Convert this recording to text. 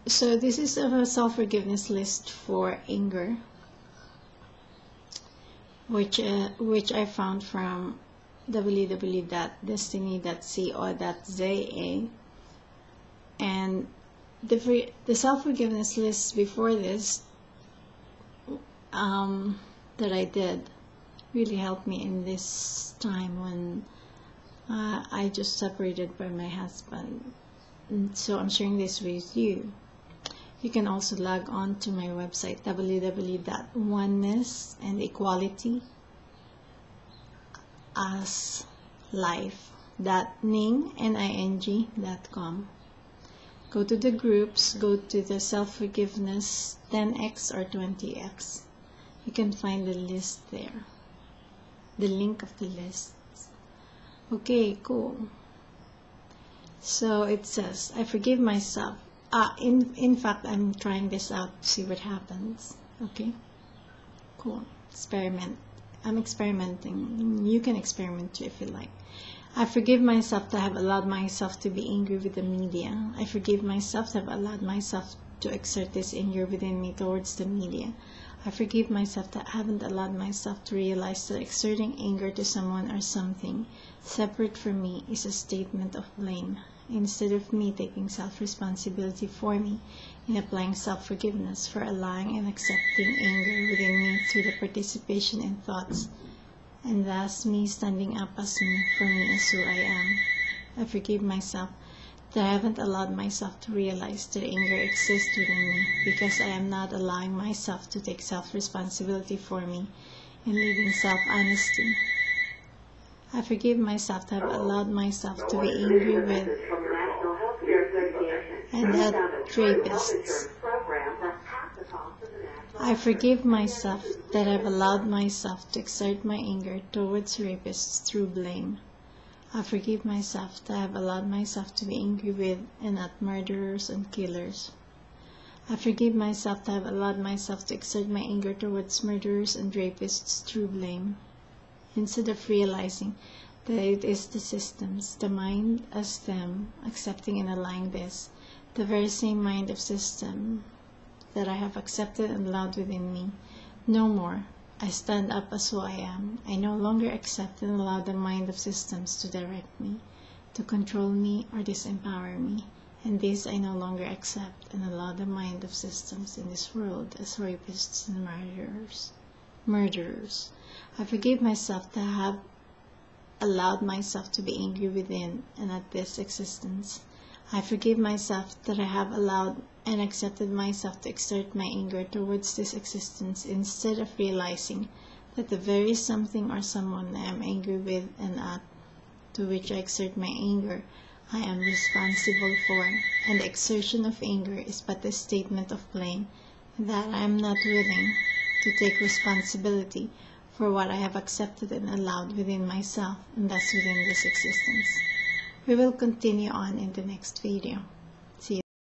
So this is a self-forgiveness list for anger, which I found from www.destiny.co.za, and the self-forgiveness list before this that I did really helped me in this time when I just separated from my husband. And so I'm sharing this with you. You can also log on to my website www.onenessandequalityaslife.ning.com. Go to the groups, go to the self-forgiveness 10x or 20x. You can find the list there, the link of the list. Okay, cool. So it says, I forgive myself. In fact, I'm trying this out to see what happens. Okay, cool. Experiment. I'm experimenting. You can experiment too if you like. I forgive myself to have allowed myself to be angry with the media. I forgive myself to have allowed myself to exert this anger within me towards the media. I forgive myself that I haven't allowed myself to realize that exerting anger to someone or something separate from me is a statement of blame, instead of me taking self-responsibility for me in applying self-forgiveness for allowing and accepting anger within me through the participation in thoughts, and thus me standing up as me for me as who I am. I forgive myself that I haven't allowed myself to realize that anger exists within me because I am not allowing myself to take self-responsibility for me in living self-honesty. I forgive myself to have allowed myself to be angry with and at rapists. I forgive myself that I've allowed myself to exert my anger towards rapists through blame. I forgive myself that I have allowed myself to be angry with and at murderers and killers. I forgive myself that I have allowed myself to exert my anger towards murderers and rapists through blame, instead of realizing that it is the systems, the mind as them, accepting and allowing this, the very same mind of system that I have accepted and allowed within me. No more. I stand up as who I am. I no longer accept and allow the mind of systems to direct me, to control me or disempower me. And this I no longer accept and allow the mind of systems in this world as rapists and murderers. I forgive myself that I have allowed myself to be angry within and at this existence. I forgive myself that I have allowed and accepted myself to exert my anger towards this existence instead of realizing that the very something or someone I am angry with and at, to which I exert my anger, I am responsible for, and the exertion of anger is but a statement of blame, that I am not willing to take responsibility for what I have accepted and allowed within myself and thus within this existence. We will continue on in the next video.